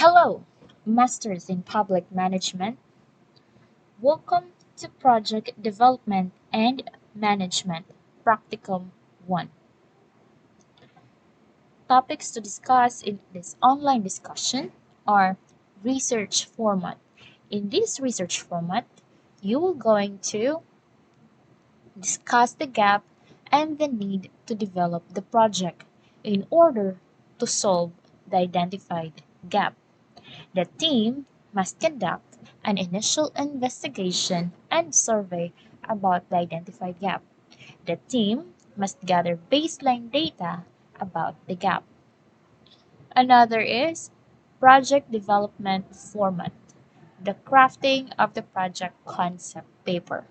Hello, Masters in Public Management. Welcome to Project Development and Management, Practicum 1. Topics to discuss in this online discussion are research format. In this research format, you are going to discuss the gap and the need to develop the project in order to solve the identified gap. The team must conduct an initial investigation and survey about the identified gap. The team must gather baseline data about the gap. Another is project development format, the crafting of the project concept paper.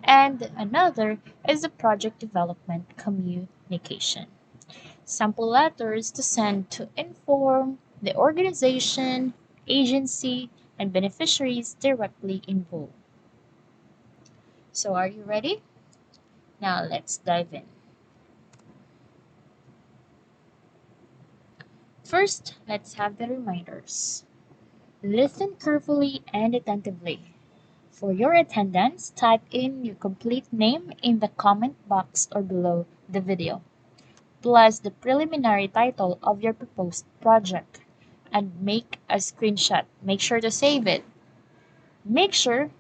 And another is the project development communication. Sample letters to send to inform the organization, agency, and beneficiaries directly involved. So are you ready? Now let's dive in. First, let's have the reminders. Listen carefully and attentively. For your attendance, type in your complete name in the comment box or below the video, plus the preliminary title of your proposed project, and make a screenshot. Make sure to save it. Make sure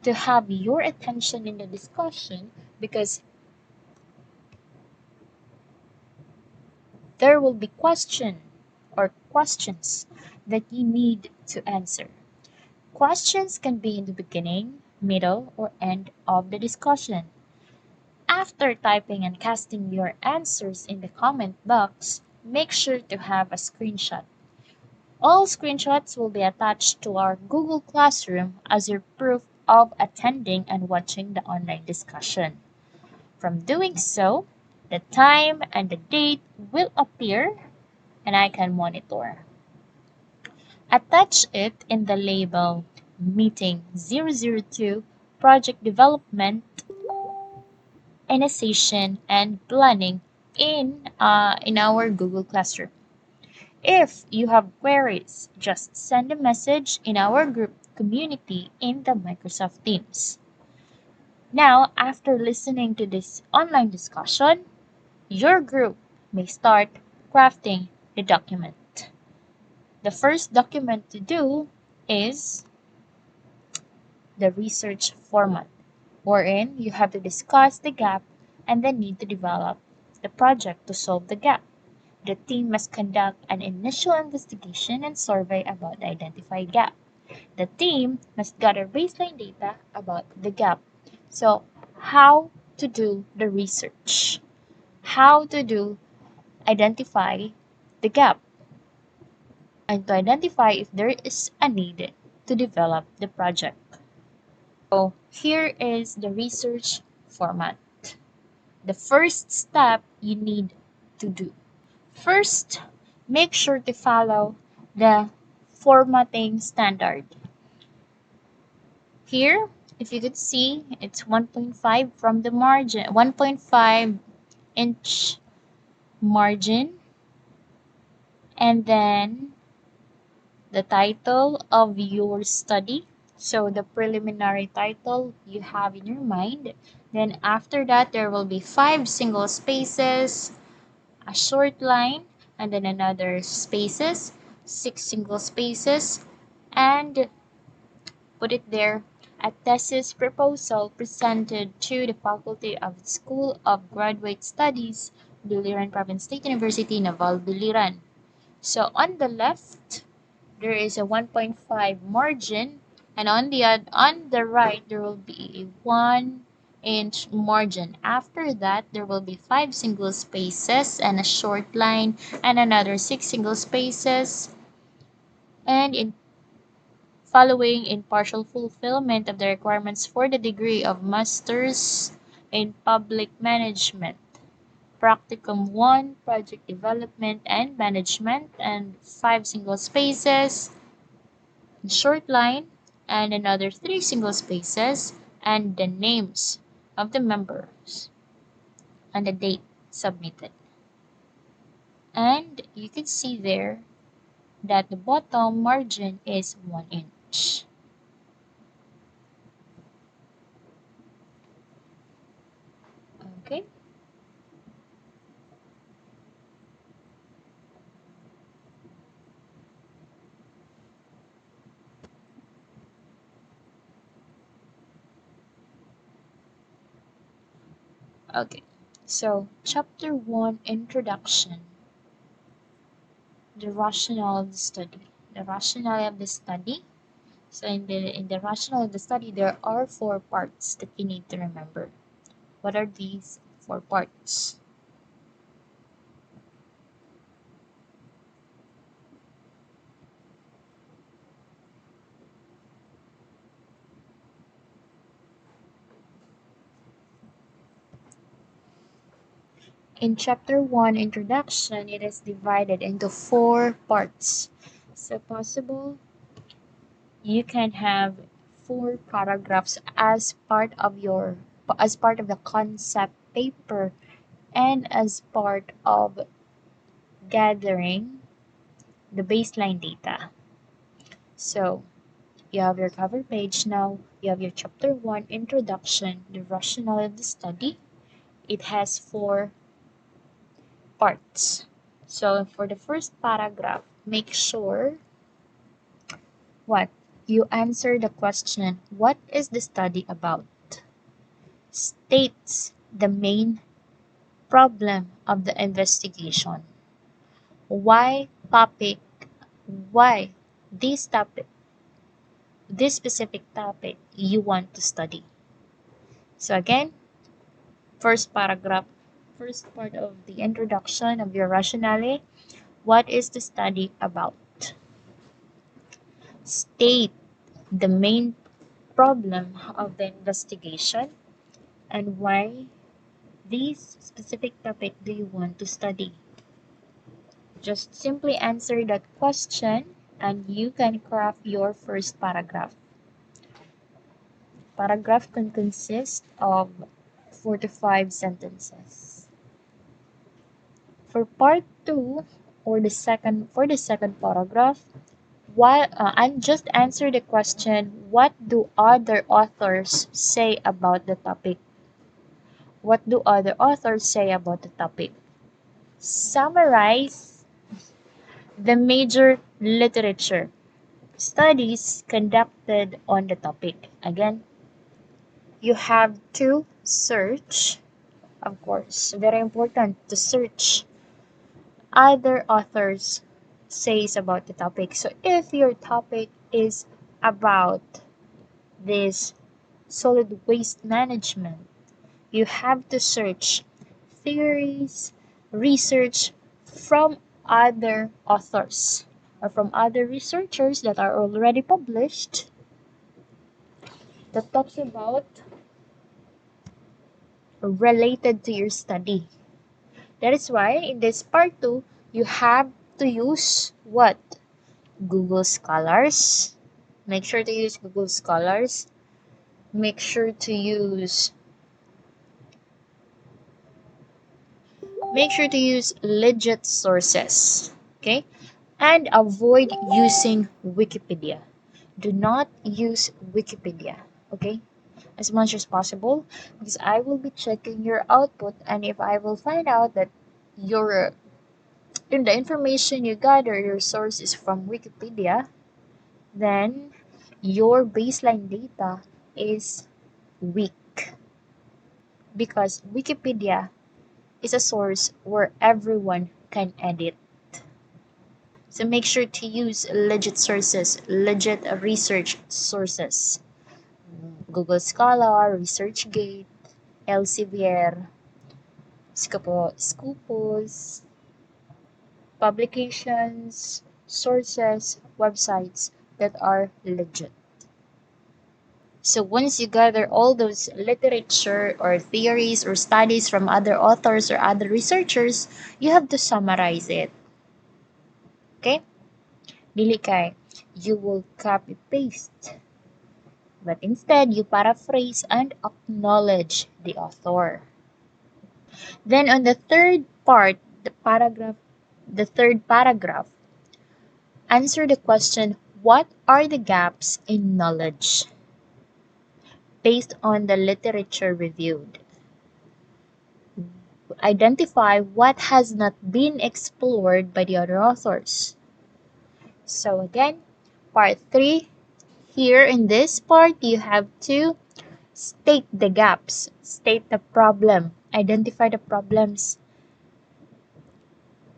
to have your attention in the discussion because there will be questions that you need to answer. Questions can be in the beginning, middle, or end of the discussion. After typing and casting your answers in the comment box, make sure to have a screenshot. All screenshots will be attached to our Google Classroom as your proof of attending and watching the online discussion. From doing so, the time and the date will appear and I can monitor. Attach it in the label Meeting 002 Project Development, Initiation, and Planning in our Google Classroom. If you have queries, just send a message in our group community in the Microsoft Teams. Now, after listening to this online discussion, your group may start crafting the document. The first document to do is the research format, wherein you have to discuss the gap and the need to develop the project to solve the gap. The team must conduct an initial investigation and survey about the identified gap. The team must gather baseline data about the gap. So, how to do the research? How to identify the gap? And to identify if there is a need to develop the project. So, here is the research format. The first step you need to do. First, make sure to follow the formatting standard. Here, if you could see, it's 1.5 from the margin, 1.5 inch margin, and then the title of your study. So the preliminary title you have in your mind. Then after that, there will be 5 single spaces, a short line, and then another spaces, 6 single spaces, and put it there, a thesis proposal presented to the Faculty of the School of Graduate Studies, Biliran Province State University, Naval Biliran. So on the left, there is a 1.5 margin, and on the right, there will be a 1-inch margin. After that, there will be 5 single spaces and a short line, and another 6 single spaces. And in following in partial fulfillment of the requirements for the degree of Masters in Public Management, Practicum 1, Project Development and Management, and 5 single spaces, short line, and another 3 single spaces, and the names of the members and the date submitted. And you can see there that the bottom margin is 1 inch. Okay. Okay. So, chapter 1, introduction. The rationale of the study. The rationale of the study. So in the rationale of the study, there are 4 parts that you need to remember. What are these 4 parts? In chapter 1, introduction, it is divided into 4 parts. So possible you can have 4 paragraphs as part of the concept paper and as part of gathering the baseline data. So you have your cover page now, you have your chapter 1, introduction, the rationale of the study. It has 4 parts. So for the first paragraph, make sure what? You answer the question, what is the study about? States the main problem of the investigation. Why topic? Why this topic? This specific topic you want to study. So again, first paragraph, first part of the introduction of your rationale. What is the study about? State the main problem of the investigation and why this specific topic do you want to study. Just simply answer that question and you can craft your first paragraph. Paragraph can consist of 4 to 5 sentences. For part 2 or the second paragraph, and just answer the question, what do other authors say about the topic? What do other authors say about the topic? Summarize the major literature studies conducted on the topic. Again, you have to search, of course, very important to search other authors says about the topic. So if your topic is about this solid waste management, you have to search theories, research from other authors or from other researchers that are already published that talks about related to your study. That is why in this part 2, you have to use what? Google Scholars. Make sure to use Google Scholars. Make sure to use legit sources. Okay? And avoid using Wikipedia. Do not use Wikipedia. Okay? As much as possible, because I will be checking your output, and if I will find out that your in the information you gather your source is from Wikipedia, then your baseline data is weak because Wikipedia is a source where everyone can edit. So make sure to use legit sources, legit research sources. Google Scholar, ResearchGate, Elsevier, Scopus, publications, sources, websites that are legit. So once you gather all those literature or theories or studies from other authors or other researchers, you have to summarize it. Okay? Dili kay, you will copy paste. But instead, you paraphrase and acknowledge the author. Then on the third part, the third paragraph, Answer the question, what are the gaps in knowledge based on the literature reviewed? Identify what has not been explored by the other authors. So again, part 3, here in this part, you have to state the gaps, state the problem, identify the problems,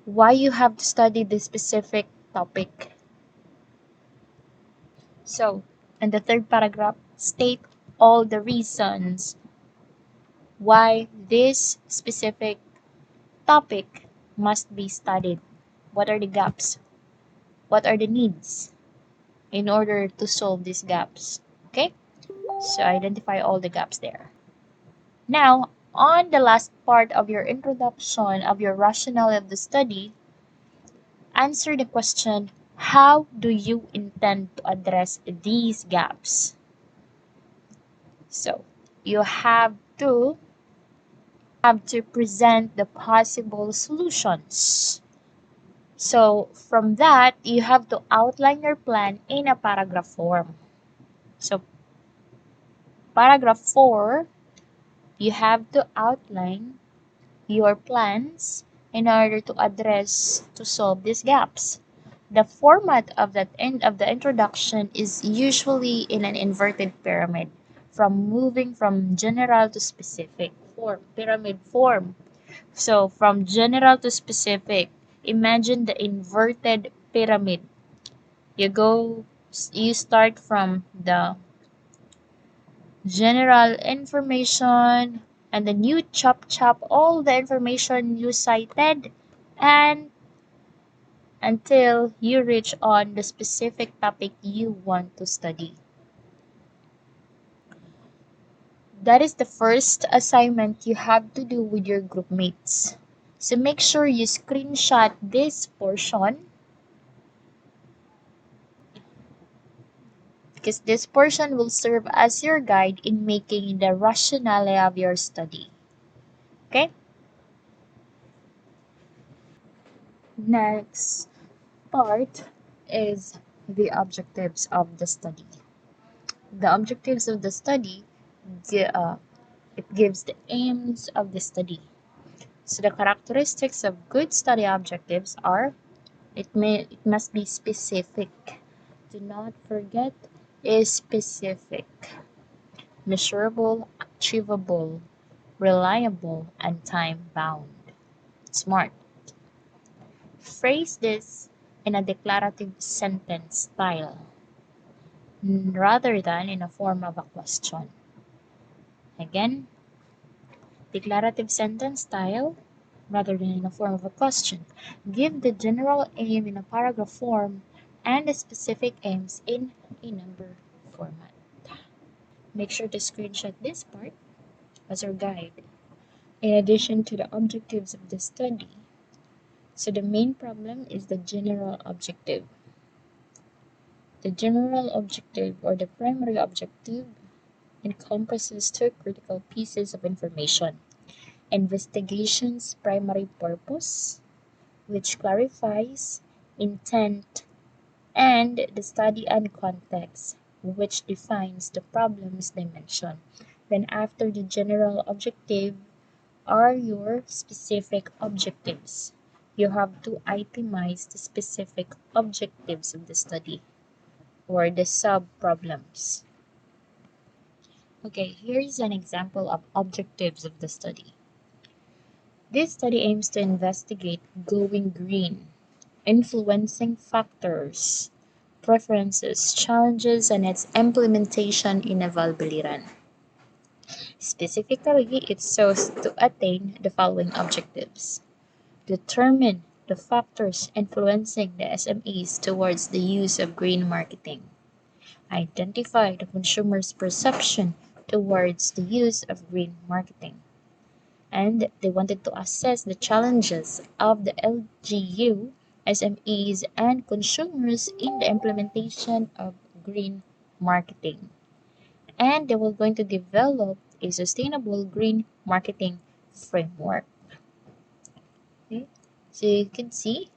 why you have to study this specific topic. So, in the third paragraph, state all the reasons why this specific topic must be studied. What are the gaps? What are the needs in order to solve these gaps? Okay? So identify all the gaps there. Now, on the last part of your introduction of your rationale of the study, answer the question, how do you intend to address these gaps? So, you have to present the possible solutions. So, from that, you have to outline your plan in a paragraph form. So, paragraph 4, you have to outline your plans in order to solve these gaps. The format of that end of the introduction is usually in an inverted pyramid, from moving from general to specific form, pyramid form. So from general to specific, imagine the inverted pyramid. You start from the general information, and then you chop all the information you cited and until you reach on the specific topic you want to study. That is the first assignment you have to do with your group mates. So make sure you screenshot this portion because this portion will serve as your guide in making the rationale of your study. Okay? Next part is the objectives of the study. The objectives of the study, it gives the aims of the study. So the characteristics of good study objectives are it must be specific. Do not forget is specific, measurable, achievable, reliable, and time bound. Smart. Phrase this in a declarative sentence style rather than in a form of a question. Again, declarative sentence style rather than in a form of a question. Give the general aim in a paragraph form and the specific aims in a number format. Make sure to screenshot this part as your guide. In addition to the objectives of the study, so the main problem is the general objective. The general objective or the primary objective encompasses two critical pieces of information. Investigation's primary purpose, which clarifies intent, and the study and context, which defines the problem's dimension. Then after the general objective are your specific objectives. You have to itemize the specific objectives of the study or the sub-problems. Okay, here is an example of objectives of the study. This study aims to investigate going green, influencing factors, preferences, challenges, and its implementation in Navalbiliran. Specifically, it sought to attain the following objectives. Determine the factors influencing the SMEs towards the use of green marketing. Identify the consumer's perception towards the use of green marketing. And they wanted to assess the challenges of the LGU, SMEs, and consumers in the implementation of green marketing. And they were going to develop a sustainable green marketing framework. Okay. So you can see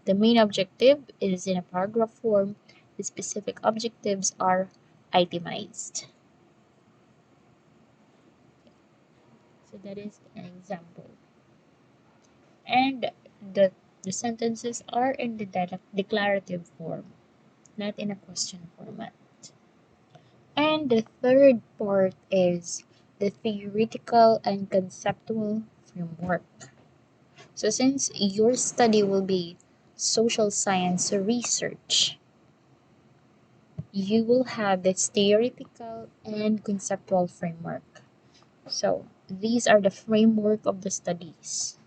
The main objective is in a paragraph form. The specific objectives are itemized. So that is an example. And the sentences are in the declarative form, not in a question format. And the third part is the theoretical and conceptual framework. So since your study will be social science research, you will have this theoretical and conceptual framework. So these are the framework of the studies.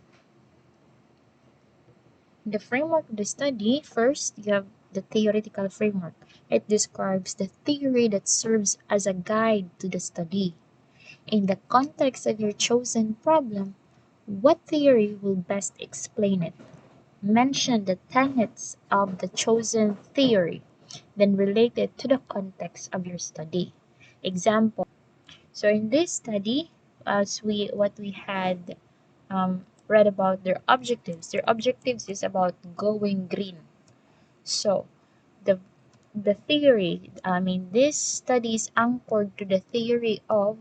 The framework of the study, first you have the theoretical framework. It describes the theory that serves as a guide to the study. In the context of your chosen problem, what theory will best explain it? Mention the tenets of the chosen theory, then relate it to the context of your study. Example. So in this study, what we had read about their objectives. Their objectives is about going green. So the this study is anchored to the theory of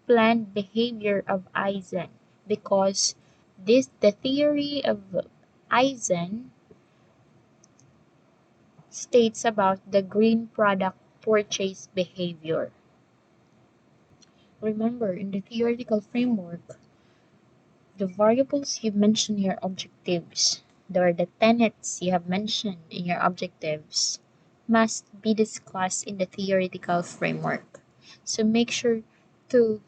planned behavior of Eisen, because the theory of Eisen states about the green product purchase behavior. Remember, in the theoretical framework, the variables you mention in your objectives, or the tenets you have mentioned in your objectives, must be discussed in the theoretical framework. So make sure to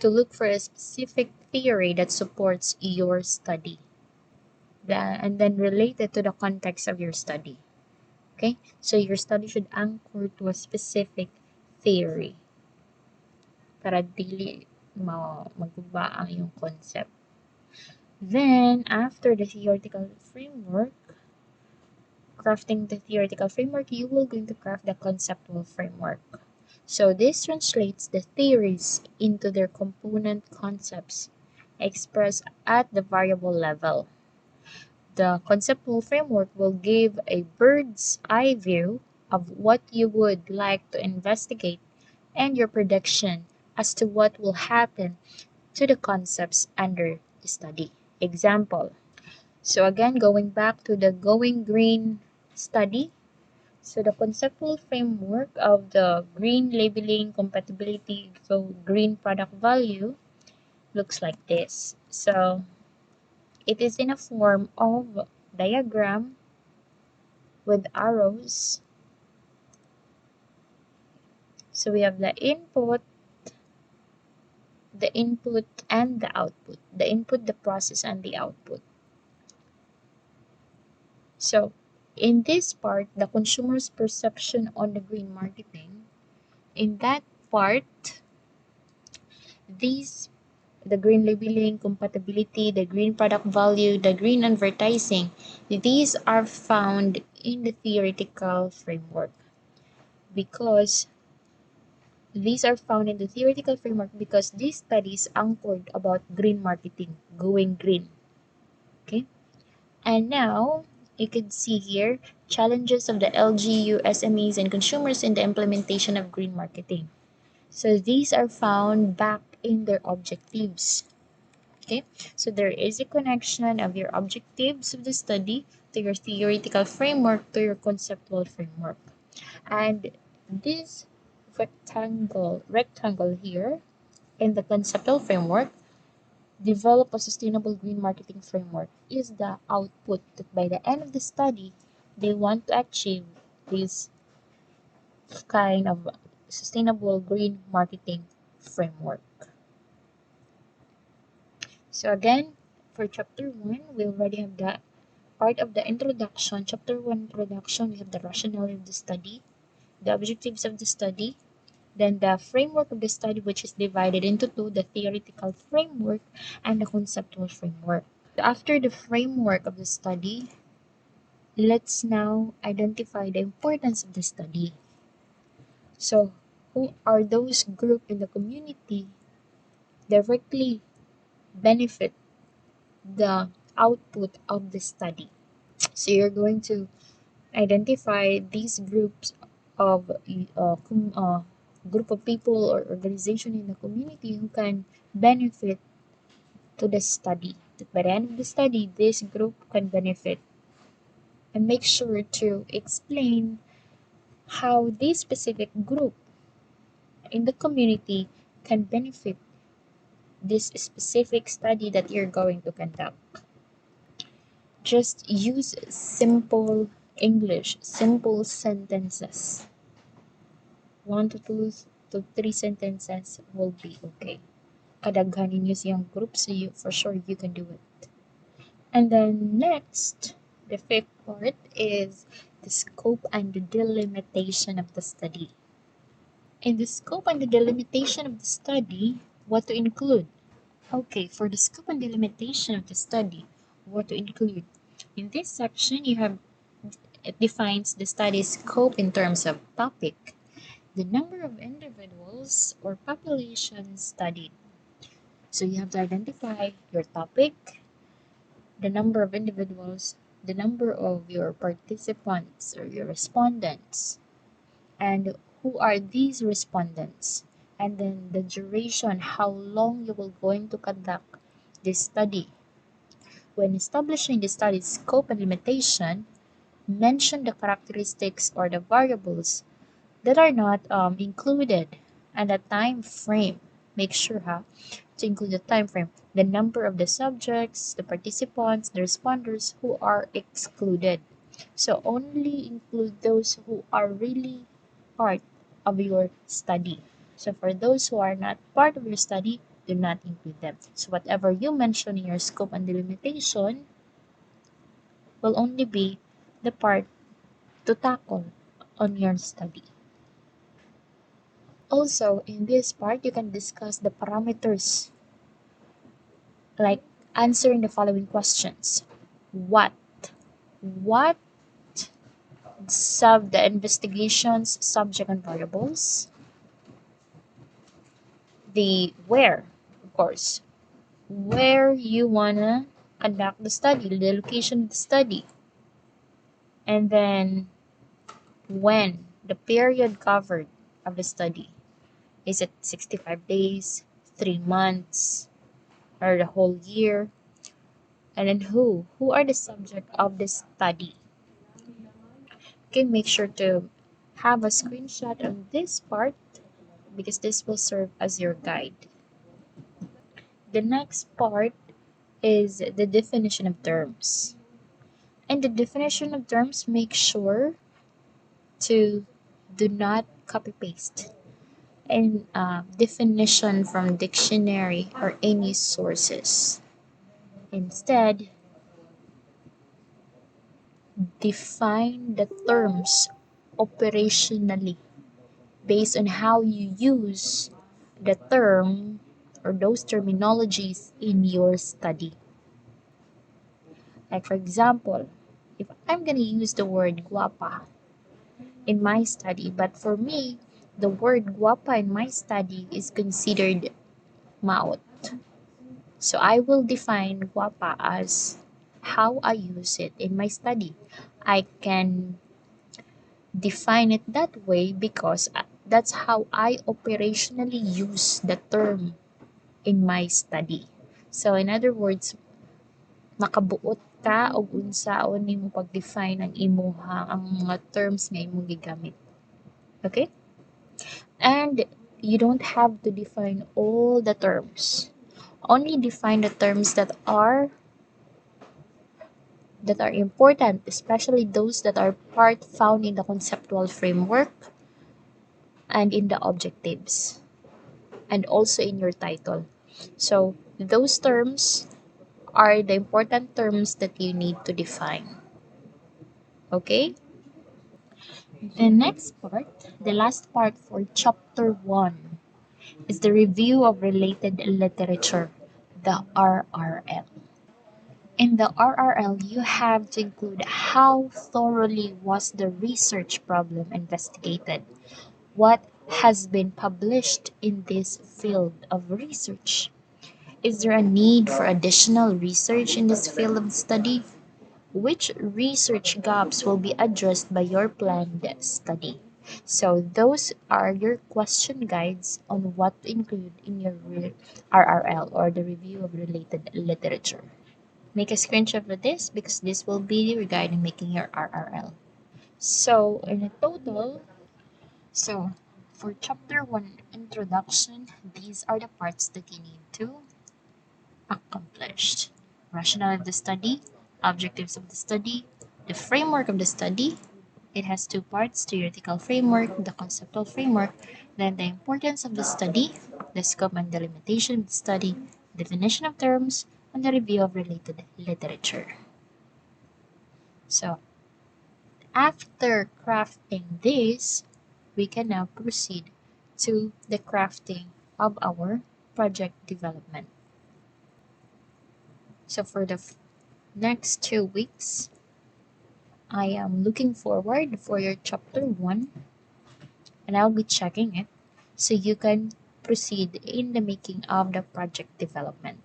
look for a specific theory that supports your study, and then relate it to the context of your study. Okay? So your study should anchor to a specific theory para dili maguba ang iyong concept. Then, after the theoretical framework, crafting the theoretical framework, you will going to craft the conceptual framework. So this translates the theories into their component concepts expressed at the variable level. The conceptual framework will give a bird's eye view of what you would like to investigate and your prediction as to what will happen to the concepts under the study. Example. So again, going back to the Going Green study. So the conceptual framework of the green labeling compatibility, so green product value, looks like this. So it is in a form of diagram with arrows. So we have the input, and the output. The input, the process, and the output. So in this part, the consumer's perception on the green marketing, in that part, the green labeling, compatibility, the green product value, the green advertising, these are found in the theoretical framework because these studies anchored about green marketing, going green. Okay, and now you can see here challenges of the LGU, SMEs, and consumers in the implementation of green marketing. So these are found back in their objectives. Okay, so there is a connection of your objectives of the study to your theoretical framework to your conceptual framework. And this rectangle here in the conceptual framework, develop a sustainable green marketing framework, is the output that by the end of the study, they want to achieve this kind of sustainable green marketing framework. So again, for chapter 1, we already have the part of the introduction. Chapter 1 introduction, we have the rationale of the study, the objectives of the study, then the framework of the study, which is divided into two, the theoretical framework and the conceptual framework. After the framework of the study, let's now identify the importance of the study. So, who are those groups in the community directly benefit the output of the study. So you're going to identify these groups of group of people or organization in the community who can benefit to the study. That by the end of the study, this group can benefit, and make sure to explain how this specific group in the community can benefit this specific study that you're going to conduct. Just use simple English, simple sentences. 1 to 3 sentences will be okay. Kadaghanin nyo siyang group, so for sure you can do it. And then next, the fifth part is the scope and the delimitation of the study. In the scope and the delimitation of the study, what to include? Okay, for the scope and delimitation of the study, what to include? In this section, it defines the study scope in terms of topic, the number of individuals or population studied. So you have to identify your topic, the number of individuals, the number of your participants or your respondents, and who are these respondents, and then the duration, how long you will going to conduct this study. When establishing the study scope and limitation, mention the characteristics or the variables that are not included and a time frame. Make sure to include the time frame, the number of the subjects, the participants, the responders who are excluded. So only include those who are really part of your study. So for those who are not part of your study, do not include them. So whatever you mention in your scope and delimitation will only be the part to tackle on your study. Also, in this part, you can discuss the parameters, like answering the following questions. What? What sub the investigations, subject and variables? The where, of course. Where you wanna conduct the study, the location of the study. And then when, the period covered of the study. Is it 65 days, 3 months, or the whole year? And then who are the subject of the study? Okay, make sure to have a screenshot of this part because this will serve as your guide. The next part is the definition of terms. And the definition of terms, make sure to do not copy paste and definition from dictionary or any sources. Instead, define the terms operationally based on how you use the term or those terminologies in your study. Like for example, if I'm gonna use the word guapa in my study, but for me, the word guapa in my study is considered maot. So I will define guapa as how I use it in my study. I can define it that way because that's how I operationally use the term in my study. So in other words, makabuot ka og unsaon nimo pag-define ang mga terms nga imong gigamit. Okay? And you don't have to define all the terms. Only define the terms that are important, especially those that are part found in the conceptual framework and in the objectives and also in your title. So those terms are the important terms that you need to define. Okay? The next part, the last part for chapter 1, is the review of related literature, the RRL. In the RRL, you have to include how thoroughly was the research problem investigated, what has been published in this field of research, Is there a need for additional research in this field of study? Which research gaps will be addressed by your planned study? So those are your question guides on what to include in your RRL, or the review of related literature. Make a screenshot of this because this will be regarding making your RRL. So in a total, so for chapter 1 introduction, these are the parts that you need to accomplish. Rationale of the study, objectives of the study, the framework of the study. It has two parts: theoretical framework, the conceptual framework, then the importance of the study, the scope and the limitation of the study, definition of terms, and the review of related literature. So after crafting this, we can now proceed to the crafting of our project development. So for the next 2 weeks, I am looking forward for your chapter 1, and I'll be checking it so you can proceed in the making of the project development.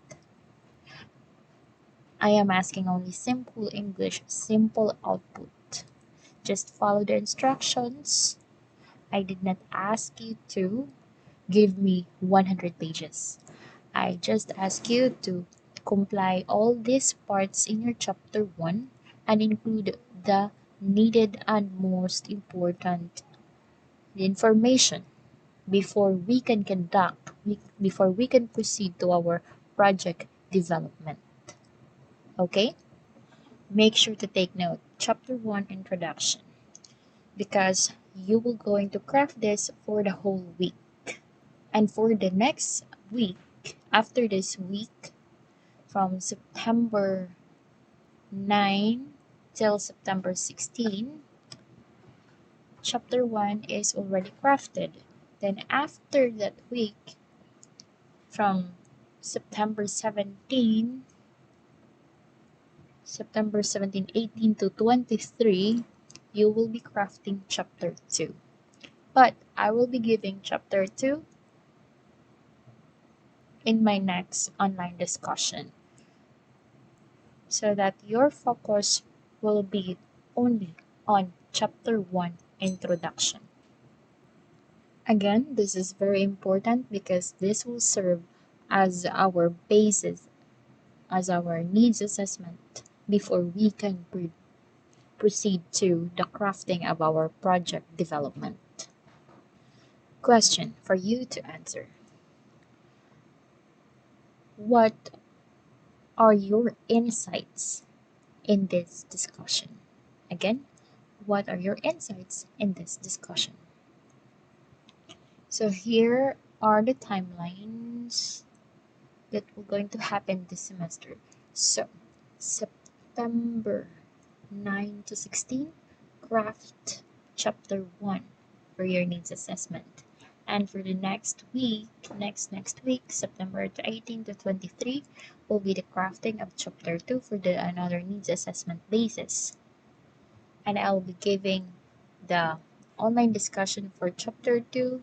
I am asking only simple English, simple output. Just follow the instructions. I did not ask you to give me 100 pages. I just ask you to comply all these parts in your chapter 1 and include the needed and most important information before we can proceed to our project development. Okay? Make sure to take note. Chapter 1 introduction, because you will going to craft this for the whole week. And for the next week, after this week, from September 9 till September 16, chapter 1 is already crafted. Then after that week, from September 17, 18 to 23, you will be crafting chapter 2. But I will be giving chapter 2 in my next online discussion, so that your focus will be only on chapter 1 introduction. Again, this is very important because this will serve as our basis, as our needs assessment before we can proceed to the crafting of our project development. Question for you to answer. What are your insights in this discussion? Again, what are your insights in this discussion? So here are the timelines that were going to happen this semester. So September 9 to 16, craft chapter 1 for your needs assessment. And for the next week, next week, September 18 to 23, will be the crafting of chapter 2 for the another needs assessment basis. And I'll be giving the online discussion for chapter 2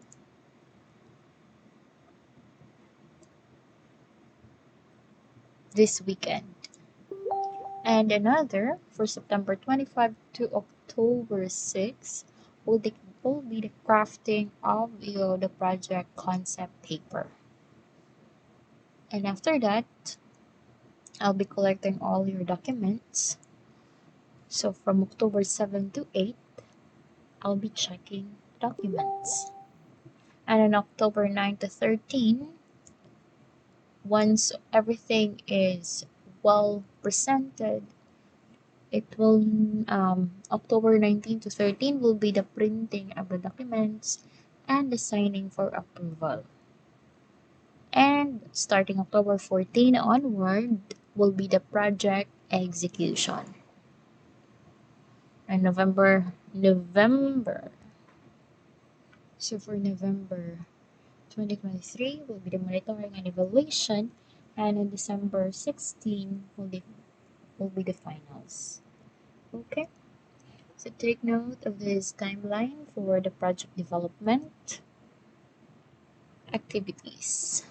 this weekend. And another for September 25 to October 6 will be the crafting of the project concept paper. And after that, I'll be collecting all your documents. So from October 7 to 8, I'll be checking documents. And on October 9 to 13, once everything is well presented, it will October 19 to 13 will be the printing of the documents and the signing for approval. And starting October 14 onward will be the project execution. And November. So for November 2023 will be the monitoring and evaluation, and on December 16 will be the finals. Okay, so take note of this timeline for the project development activities.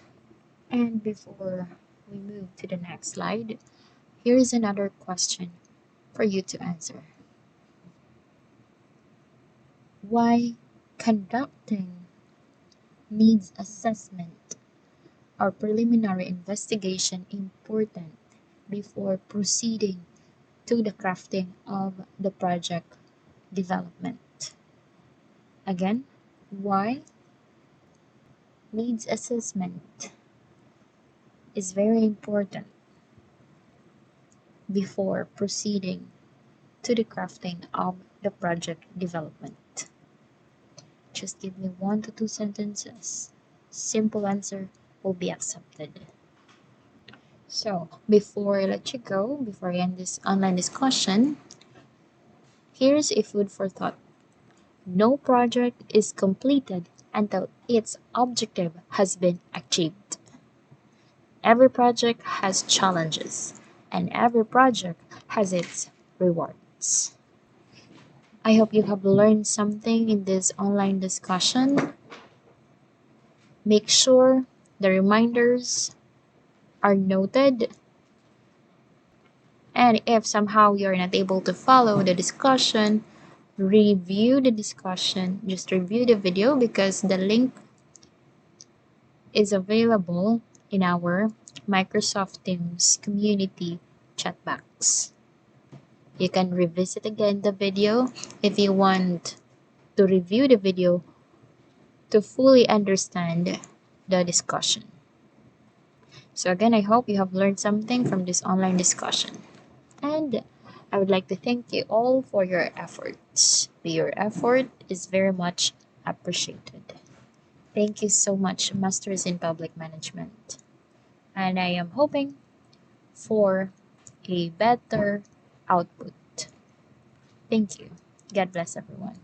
And before we move to the next slide, here is another question for you to answer. Why conducting needs assessment or preliminary investigation important before proceeding to the crafting of the project development? Again, why needs assessment is very important before proceeding to the crafting of the project development. Just give me 1 to 2 sentences. Simple answer will be accepted. So, before I let you go, before I end this online discussion, here's a food for thought. No project is completed until its objective has been achieved. Every project has challenges, and every project has its rewards. I hope you have learned something in this online discussion. Make sure the reminders are noted, and if somehow you're not able to follow the discussion, review the discussion. Just review the video because the link is available in our Microsoft Teams community chat box. You can revisit again the video if you want to review the video to fully understand the discussion. So again, I hope you have learned something from this online discussion. And I would like to thank you all for your efforts. Your effort is very much appreciated. Thank you so much, Masters in Public Management. And I am hoping for a better output. Thank you. God bless everyone.